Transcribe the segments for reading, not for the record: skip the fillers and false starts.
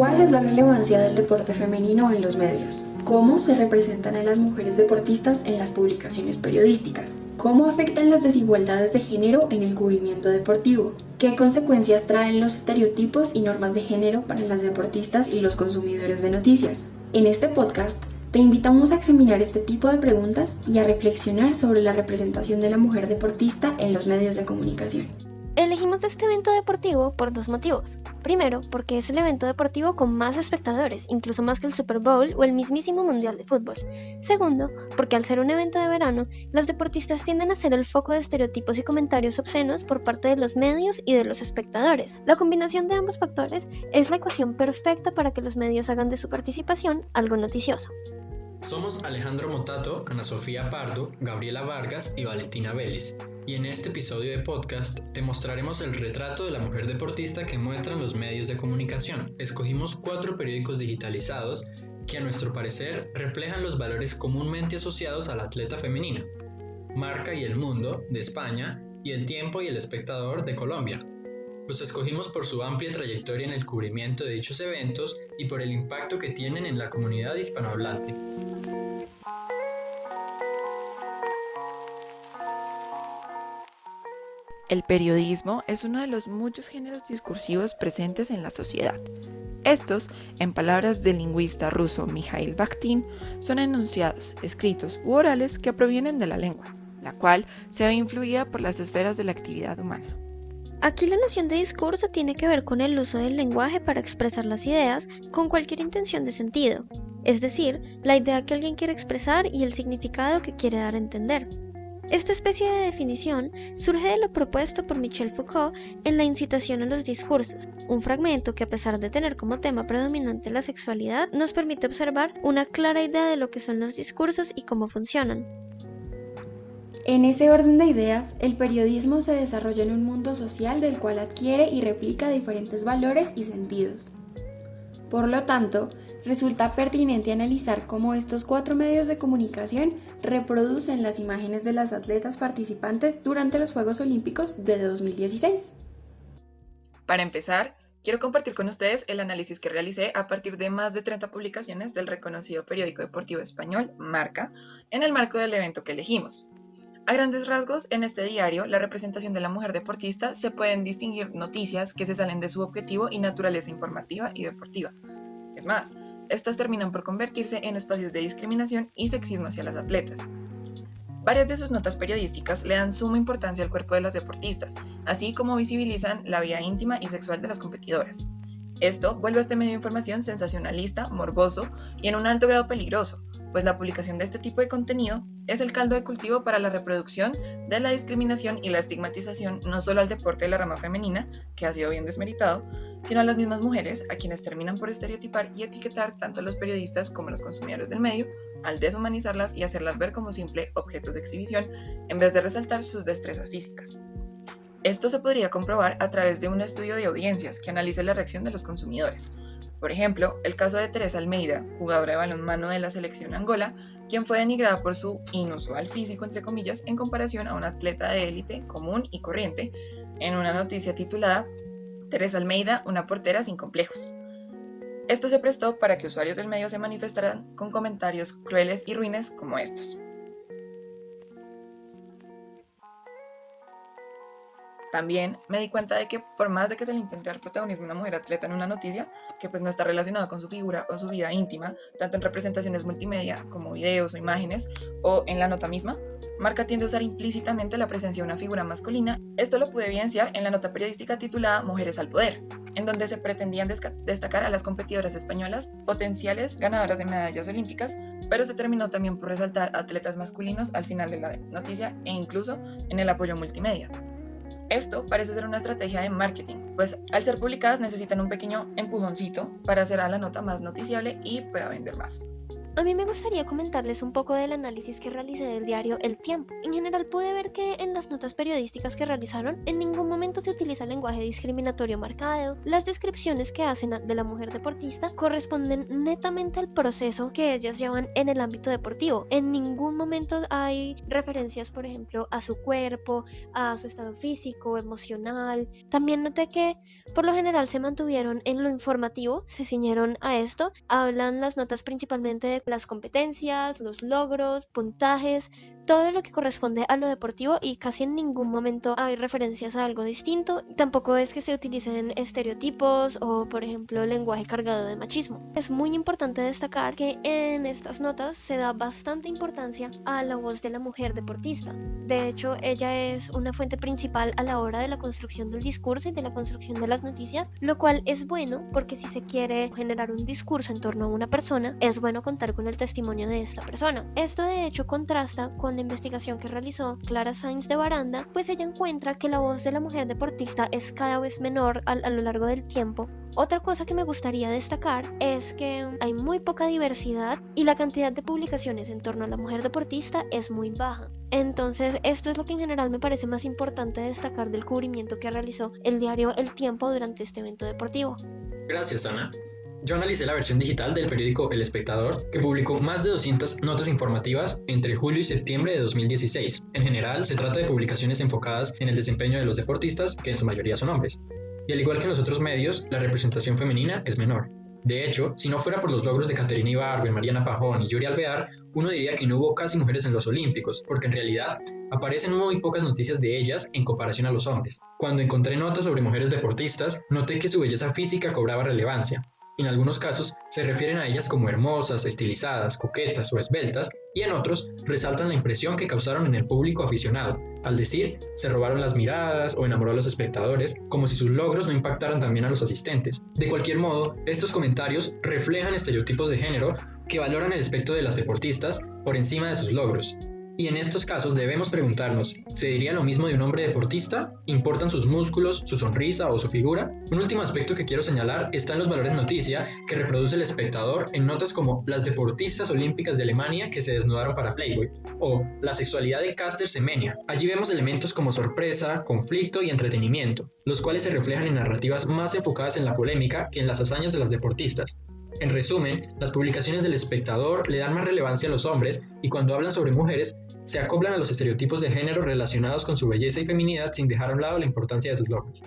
¿Cuál es la relevancia del deporte femenino en los medios? ¿Cómo se representan a las mujeres deportistas en las publicaciones periodísticas? ¿Cómo afectan las desigualdades de género en el cubrimiento deportivo? ¿Qué consecuencias traen los estereotipos y normas de género para las deportistas y los consumidores de noticias? En este podcast, te invitamos a examinar este tipo de preguntas y a reflexionar sobre la representación de la mujer deportista en los medios de comunicación. Elegimos este evento deportivo por dos motivos. Primero, porque es el evento deportivo con más espectadores, incluso más que el Super Bowl o el mismísimo Mundial de Fútbol. Segundo, porque al ser un evento de verano, las deportistas tienden a ser el foco de estereotipos y comentarios obscenos por parte de los medios y de los espectadores. La combinación de ambos factores es la ecuación perfecta para que los medios hagan de su participación algo noticioso. Somos Alejandro Motato, Ana Sofía Pardo, Gabriela Vargas y Valentina Vélez, y en este episodio de podcast te mostraremos el retrato de la mujer deportista que muestran los medios de comunicación. Escogimos 4 periódicos digitalizados que a nuestro parecer reflejan los valores comúnmente asociados a la atleta femenina: Marca y El Mundo, de España, y El Tiempo y El Espectador, de Colombia. Los escogimos por su amplia trayectoria en el cubrimiento de dichos eventos y por el impacto que tienen en la comunidad hispanohablante. El periodismo es uno de los muchos géneros discursivos presentes en la sociedad. Estos, en palabras del lingüista ruso Mikhail Bakhtin, son enunciados, escritos u orales que provienen de la lengua, la cual se ve influida por las esferas de la actividad humana. Aquí la noción de discurso tiene que ver con el uso del lenguaje para expresar las ideas con cualquier intención de sentido, es decir, la idea que alguien quiere expresar y el significado que quiere dar a entender. Esta especie de definición surge de lo propuesto por Michel Foucault en La incitación a los discursos, un fragmento que, a pesar de tener como tema predominante la sexualidad, nos permite observar una clara idea de lo que son los discursos y cómo funcionan. En ese orden de ideas, el periodismo se desarrolla en un mundo social del cual adquiere y replica diferentes valores y sentidos. Por lo tanto, resulta pertinente analizar cómo estos 4 medios de comunicación reproducen las imágenes de las atletas participantes durante los Juegos Olímpicos de 2016. Para empezar, quiero compartir con ustedes el análisis que realicé a partir de más de 30 publicaciones del reconocido periódico deportivo español, Marca, en el marco del evento que elegimos. A grandes rasgos, en este diario, la representación de la mujer deportista se pueden distinguir noticias que se salen de su objetivo y naturaleza informativa y deportiva. Es más, estas terminan por convertirse en espacios de discriminación y sexismo hacia las atletas. Varias de sus notas periodísticas le dan suma importancia al cuerpo de las deportistas, así como visibilizan la vida íntima y sexual de las competidoras. Esto vuelve a este medio de información sensacionalista, morboso y en un alto grado peligroso, pues la publicación de este tipo de contenido es el caldo de cultivo para la reproducción de la discriminación y la estigmatización no solo al deporte de la rama femenina, que ha sido bien desmeritado, sino a las mismas mujeres, a quienes terminan por estereotipar y etiquetar tanto a los periodistas como a los consumidores del medio, al deshumanizarlas y hacerlas ver como simple objetos de exhibición, en vez de resaltar sus destrezas físicas. Esto se podría comprobar a través de un estudio de audiencias que analice la reacción de los consumidores. Por ejemplo, el caso de Teresa Almeida, jugadora de balonmano de la selección Angola, quien fue denigrada por su inusual físico, entre comillas, en comparación a una atleta de élite común y corriente, en una noticia titulada Teresa Almeida, una portera sin complejos. Esto se prestó para que usuarios del medio se manifestaran con comentarios crueles y ruines como estos. También me di cuenta de que por más de que se le intente dar protagonismo a una mujer atleta en una noticia, que pues no está relacionada con su figura o su vida íntima, tanto en representaciones multimedia como videos o imágenes, o en la nota misma, Marca tiende a usar implícitamente la presencia de una figura masculina. Esto lo pude evidenciar en la nota periodística titulada Mujeres al Poder, en donde se pretendían destacar a las competidoras españolas, potenciales ganadoras de medallas olímpicas, pero se terminó también por resaltar atletas masculinos al final de la noticia e incluso en el apoyo multimedia. Esto parece ser una estrategia de marketing, pues al ser publicadas necesitan un pequeño empujoncito para hacer a la nota más noticiable y pueda vender más. A mí me gustaría comentarles un poco del análisis que realicé del diario El Tiempo. En general pude ver que en las notas periodísticas que realizaron en ningún momento se utiliza lenguaje discriminatorio marcado. Las descripciones que hacen de la mujer deportista corresponden netamente al proceso que ellas llevan en el ámbito deportivo. En ningún momento hay referencias, por ejemplo, a su cuerpo, a su estado físico, emocional. También noté que por lo general se mantuvieron en lo informativo, se ciñeron a esto. Hablan las notas principalmente de las competencias, los logros, puntajes, todo lo que corresponde a lo deportivo, y casi en ningún momento hay referencias a algo distinto. Tampoco es que se utilicen estereotipos o, por ejemplo, lenguaje cargado de machismo. Es muy importante destacar que en estas notas se da bastante importancia a la voz de la mujer deportista. De hecho, ella es una fuente principal a la hora de la construcción del discurso y de la construcción de las noticias, lo cual es bueno porque si se quiere generar un discurso en torno a una persona, es bueno contar con el testimonio de esta persona. Esto de hecho contrasta con la investigación que realizó Clara Sainz de Baranda, pues ella encuentra que la voz de la mujer deportista es cada vez menor a lo largo del tiempo. Otra cosa que me gustaría destacar es que hay muy poca diversidad y la cantidad de publicaciones en torno a la mujer deportista es muy baja. Entonces, esto es lo que en general me parece más importante destacar del cubrimiento que realizó el diario El Tiempo durante este evento deportivo. Gracias, Ana. Yo analicé la versión digital del periódico El Espectador, que publicó más de 200 notas informativas entre julio y septiembre de 2016. En general, se trata de publicaciones enfocadas en el desempeño de los deportistas, que en su mayoría son hombres. Y al igual que en los otros medios, la representación femenina es menor. De hecho, si no fuera por los logros de Caterina Ibargüen, Mariana Pajón y Yuri Alvear, uno diría que no hubo casi mujeres en los Olímpicos, porque en realidad aparecen muy pocas noticias de ellas en comparación a los hombres. Cuando encontré notas sobre mujeres deportistas, noté que su belleza física cobraba relevancia. En algunos casos se refieren a ellas como hermosas, estilizadas, coquetas o esbeltas, y en otros resaltan la impresión que causaron en el público aficionado, al decir, se robaron las miradas o enamoró a los espectadores, como si sus logros no impactaran también a los asistentes. De cualquier modo, estos comentarios reflejan estereotipos de género que valoran el aspecto de las deportistas por encima de sus logros. Y en estos casos debemos preguntarnos, ¿se diría lo mismo de un hombre deportista? ¿Importan sus músculos, su sonrisa o su figura? Un último aspecto que quiero señalar está en los valores noticia que reproduce El Espectador en notas como las deportistas olímpicas de Alemania que se desnudaron para Playboy o la sexualidad de Caster Semenya. Allí vemos elementos como sorpresa, conflicto y entretenimiento, los cuales se reflejan en narrativas más enfocadas en la polémica que en las hazañas de las deportistas. En resumen, las publicaciones del Espectador le dan más relevancia a los hombres y cuando hablan sobre mujeres, se acoplan a los estereotipos de género relacionados con su belleza y feminidad sin dejar a un lado la importancia de sus logros.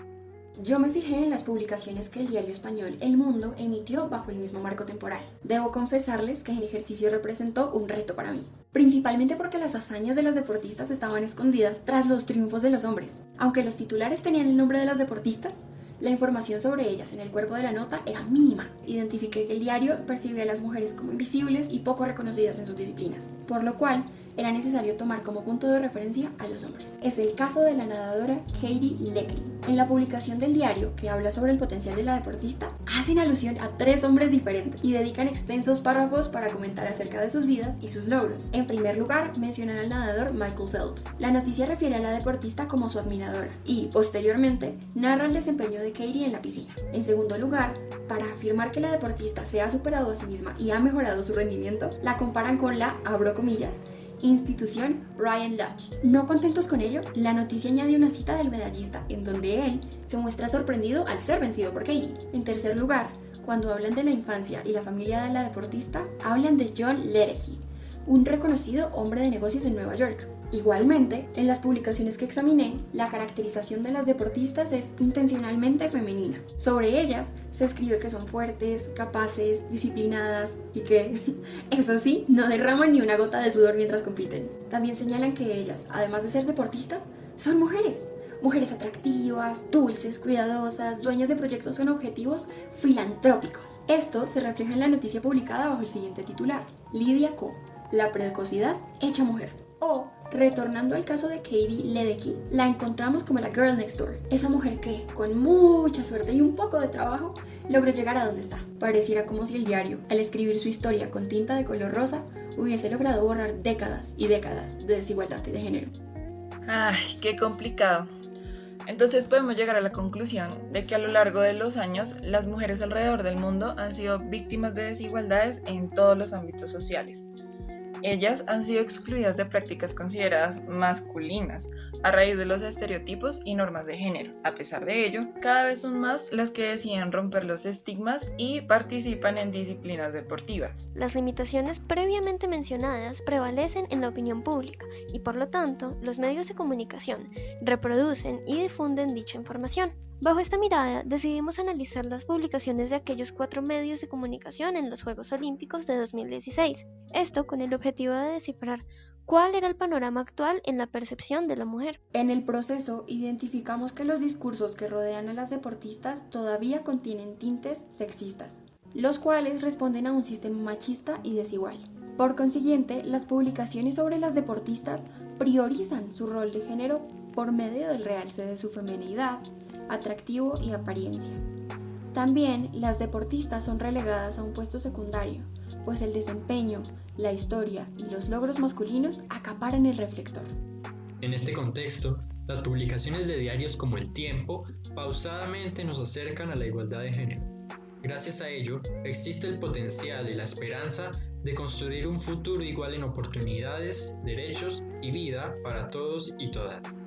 Yo me fijé en las publicaciones que el diario español El Mundo emitió bajo el mismo marco temporal. Debo confesarles que el ejercicio representó un reto para mí, principalmente porque las hazañas de las deportistas estaban escondidas tras los triunfos de los hombres. Aunque los titulares tenían el nombre de las deportistas, la información sobre ellas en el cuerpo de la nota era mínima. Identifiqué que el diario percibía a las mujeres como invisibles y poco reconocidas en sus disciplinas, por lo cual era necesario tomar como punto de referencia a los hombres. Es el caso de la nadadora Katie Leckey. En la publicación del diario, que habla sobre el potencial de la deportista, hacen alusión a 3 hombres diferentes y dedican extensos párrafos para comentar acerca de sus vidas y sus logros. En primer lugar, mencionan al nadador Michael Phelps. La noticia refiere a la deportista como su admiradora y, posteriormente, narra el desempeño de Katie en la piscina. En segundo lugar, para afirmar que la deportista se ha superado a sí misma y ha mejorado su rendimiento, la comparan con la, abro comillas, institución Ryan Lodge. No contentos con ello, la noticia añade una cita del medallista en donde él se muestra sorprendido al ser vencido por Katie. En tercer lugar, cuando hablan de la infancia y la familia de la deportista, hablan de John Ledecky, un reconocido hombre de negocios en Nueva York. Igualmente, en las publicaciones que examiné, la caracterización de las deportistas es intencionalmente femenina. Sobre ellas se escribe que son fuertes, capaces, disciplinadas y que, eso sí, no derraman ni una gota de sudor mientras compiten. También señalan que ellas, además de ser deportistas, son mujeres. Mujeres atractivas, dulces, cuidadosas, dueñas de proyectos con objetivos filantrópicos. Esto se refleja en la noticia publicada bajo el siguiente titular: Lydia Ko, la precocidad hecha mujer. O, retornando al caso de Katie Ledecky, la encontramos como la girl next door, esa mujer que, con mucha suerte y un poco de trabajo, logró llegar a donde está. Pareciera como si el diario, al escribir su historia con tinta de color rosa, hubiese logrado borrar décadas y décadas de desigualdad de género. Ay, qué complicado. Entonces podemos llegar a la conclusión de que a lo largo de los años las mujeres alrededor del mundo han sido víctimas de desigualdades en todos los ámbitos sociales. Ellas han sido excluidas de prácticas consideradas masculinas a raíz de los estereotipos y normas de género. A pesar de ello, cada vez son más las que deciden romper los estigmas y participan en disciplinas deportivas. Las limitaciones previamente mencionadas prevalecen en la opinión pública y por lo tanto los medios de comunicación reproducen y difunden dicha información. Bajo esta mirada, decidimos analizar las publicaciones de aquellos 4 medios de comunicación en los Juegos Olímpicos de 2016. Esto con el objetivo de descifrar cuál era el panorama actual en la percepción de la mujer. En el proceso, identificamos que los discursos que rodean a las deportistas todavía contienen tintes sexistas, los cuales responden a un sistema machista y desigual. Por consiguiente, las publicaciones sobre las deportistas priorizan su rol de género por medio del realce de su feminidad, atractivo y apariencia. También las deportistas son relegadas a un puesto secundario, pues el desempeño, la historia y los logros masculinos acaparan el reflector. En este contexto, las publicaciones de diarios como El Tiempo pausadamente nos acercan a la igualdad de género. Gracias a ello, existe el potencial y la esperanza de construir un futuro igual en oportunidades, derechos y vida para todos y todas.